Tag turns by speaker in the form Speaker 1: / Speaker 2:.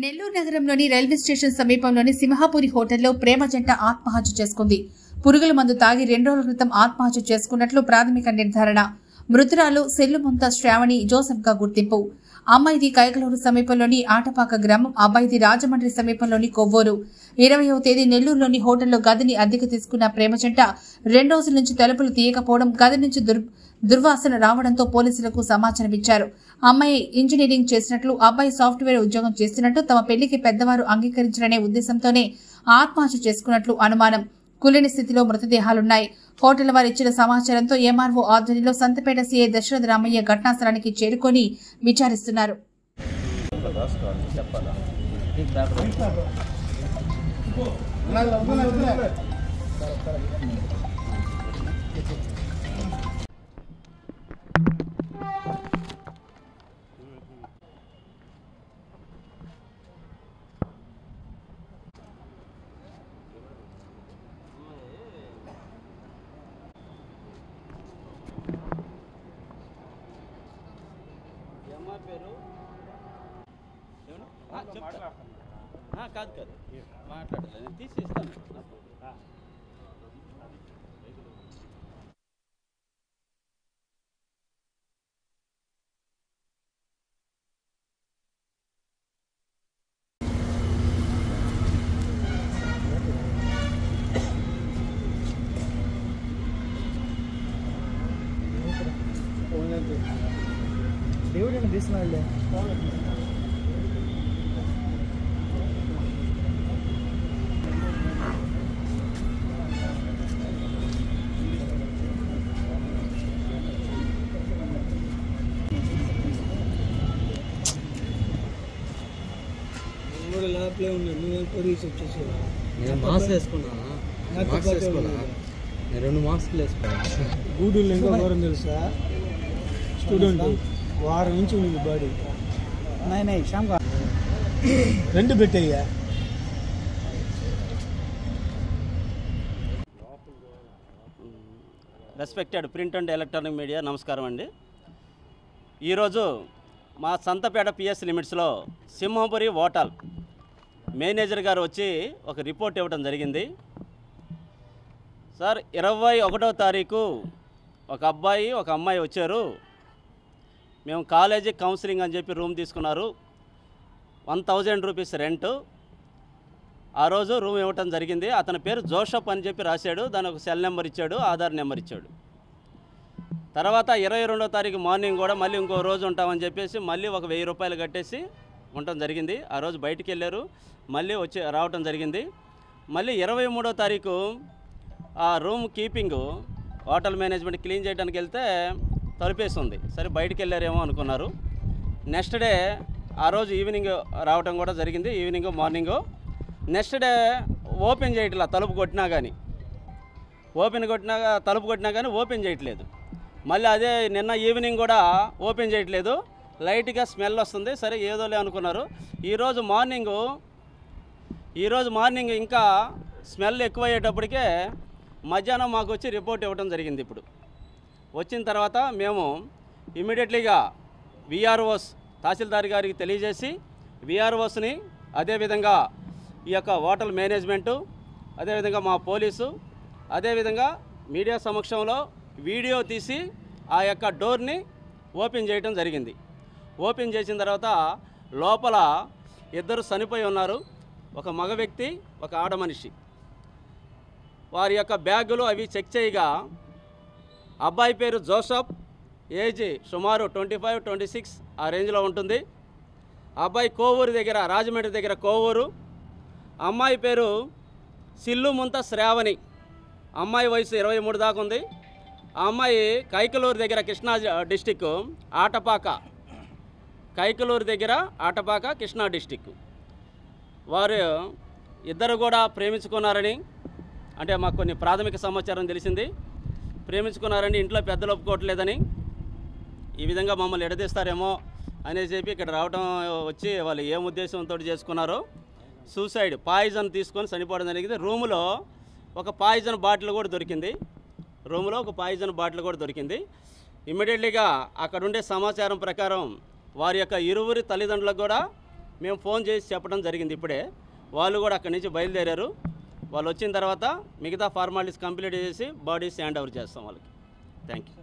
Speaker 1: నెల్లూరు నగరంలోని railway station సమీపంలోని సింహాపురి హోటల్లో ప్రేమ జంట ఆత్మహత్య చేసుకుంది. పురుగుల మందు తాగి 2 రోజుల క్రితం ఆత్మహత్య చేసుకున్నట్లు ప్రాథమిక నిర్ధారణ. మృతురాలు సెల్లుముంత శ్రావణి జోసెఫ్ గా గుర్తింపు. అమ్మాయిది కైకలూరు సమీపంలోని ఆటపాక గ్రామం, అబ్బాయిది రాజమండ్రి సమీపంలోని కొవ్వూరు. 20వ తేదీ నెల్లూరులోని హోటల్లో గదిని అద్దెకు తీసుకున్న ప్రేమ జంట 2 రోజుల నుంచి తలుపులు తీయకపోవడం, గది నుంచి దుర్వాసన రావడంతో పోలీసులకు సమాచారం ఇచ్చారు. అమ్మాయి ఇంజనీరింగ్ చేసినట్లు, అబ్బాయి సాఫ్ట్వేర్ ఉద్యోగం చేస్తున్నట్టు, తమ పెళ్లికి పెద్దవారు అంగీకరించారనే ఉద్దేశంతోనే ఆత్మహత్య చేసుకున్నట్లు అనుమానం. కులిని స్థితిలో మృతదేహాలున్నాయి. హోటల్ వారు ఇచ్చిన సమాచారంతో ఎంఆర్ఓ ఆధ్వర్యంలో సంతపేట సీఐ దశరథ రామయ్య ఘటనా స్థలానికి చేరుకొని విచారిస్తున్నారు.
Speaker 2: కాదు కాదు మాట్లాడలేదు, నేను తీసి ఇస్తాను.
Speaker 3: దేవుడు తీసుకున్నాడులే. లోపలే ఉన్నా, నువ్వు రీసెర్చ్ చేసావు.
Speaker 4: నేను మాస్క్ వేసుకున్నా, నేను 2 మాస్కులు వేసుకున్నా.
Speaker 3: గూడూరులో ఇంకో ఘోరం తెలుసా? స్టూడెంట్ వారం నుంచి ఉంది బాడీ. షామ్ 2 పెట్టయ్యా.
Speaker 2: Respected print and electronic media, నమస్కారం అండి. ఈరోజు మా సంతపేట పిఎస్ లిమిట్స్లో సింహపురి హోటల్ మేనేజర్ గారు వచ్చి ఒక రిపోర్ట్ ఇవ్వడం జరిగింది. సార్, 21వ తారీఖు ఒక అబ్బాయి ఒక అమ్మాయి వచ్చారు. మేము కాలేజీ కౌన్సిలింగ్ అని చెప్పి రూమ్ తీసుకున్నారు. 1000 రూపీస్ రెంటు. ఆ రోజు రూమ్ ఇవ్వటం జరిగింది. అతని పేరు జోసెఫ్ అని చెప్పి రాశాడు. దాని ఒక సెల్ నెంబర్ ఇచ్చాడు, ఆధార్ నెంబర్ ఇచ్చాడు. తర్వాత 22వ తారీఖు మార్నింగ్ కూడా మళ్ళీ ఇంకో రోజు ఉంటామని చెప్పేసి మళ్ళీ ఒక 1000 రూపాయలు కట్టేసి ఉండటం జరిగింది. ఆ రోజు బయటికి వెళ్ళారు, మళ్ళీ రావటం జరిగింది. మళ్ళీ 23వ తారీఖు ఆ room keeping hotel management clean చేయడానికి వెళ్తే తలుపేసి ఉంది. సరే బయటికి వెళ్ళారేమో అనుకున్నారు. నెక్స్ట్ డే ఆ రోజు ఈవినింగ్ రావటం కూడా జరిగింది, evening morning. Next day open చేయట్లా, తలుపు కొట్టినా కానీ తలుపు కొట్టినా కానీ ఓపెన్ చేయట్లేదు. మళ్ళీ అదే నిన్న ఈవినింగ్ కూడా ఓపెన్ చేయట్లేదు, లైట్గా స్మెల్ వస్తుంది. సరే ఏదోలే అనుకున్నారు. ఈరోజు మార్నింగ్ ఇంకా స్మెల్ ఎక్కువయ్యేటప్పటికే మధ్యాహ్నం మాకు వచ్చి రిపోర్ట్ ఇవ్వడం జరిగింది. ఇప్పుడు వచ్చిన తర్వాత మేము ఇమీడియట్లీగా విఆర్ఓస్ తహసీల్దార్ గారికి తెలియజేసి విఆర్ఓస్ని, అదేవిధంగా ఈ యొక్క హోటల్ మేనేజ్మెంటు, అదేవిధంగా మా పోలీసు, అదేవిధంగా మీడియా సమక్షంలో వీడియో తీసి ఆ యొక్క డోర్ని ఓపెన్ చేయడం జరిగింది. ఓపెన్ చేసిన తర్వాత లోపల 2 చనిపోయి ఉన్నారు, ఒక మగ వ్యక్తి, ఒక ఆడ మనిషి. వారి యొక్క బ్యాగులు అవి చెక్ చేయగా అబ్బాయి పేరు జోసెఫ్, ఏజ్ సుమారు 25-26 ఆ రేంజ్లో ఉంటుంది. అబ్బాయి కోవూరు దగ్గర, రాజమండ్రి దగ్గర కోవూరు. అమ్మాయి పేరు సెల్లుముంత శ్రావణి, అమ్మాయి వయసు 23 దాకా ఉంది. ఆ అమ్మాయి కైకలూరు దగ్గర, కృష్ణా డిస్టిక్, ఆటపాక, కైకలూరు దగ్గర ఆటపాక, కృష్ణా డిస్టిక్. వారు ఇద్దరు కూడా ప్రేమించుకున్నారని, అంటే మాకు కొన్ని ప్రాథమిక సమాచారం తెలిసింది. ప్రేమించుకున్నారని, ఇంట్లో పెద్దలు ఒప్పుకోవట్లేదని, ఈ విధంగా మమ్మల్ని ఎడదీస్తారేమో అనేసి చెప్పి ఇక్కడ రావడం వచ్చి వాళ్ళు ఏం ఉద్దేశంతో చేసుకున్నారో సూసైడ్, పాయిజన్ తీసుకొని చనిపోవడం జరిగింది. రూములో ఒక పాయిజన్ బాటిల్ కూడా దొరికింది. ఇమ్మీడియట్లీగా అక్కడ ఉండే సమాచారం ప్రకారం వారి యొక్క ఇరువురి తల్లిదండ్రులకు కూడా మేము ఫోన్ చేసి చెప్పడం జరిగింది ఇప్పుడే. వాళ్ళు కూడా అక్కడి నుంచి బయలుదేరారు. వాళ్ళు వచ్చిన తర్వాత మిగతా ఫార్మాలిటీస్ కంప్లీట్ చేసి బాడీస్ హ్యాండ్ ఓవర్ చేస్తాం వాళ్ళకి. Thank you.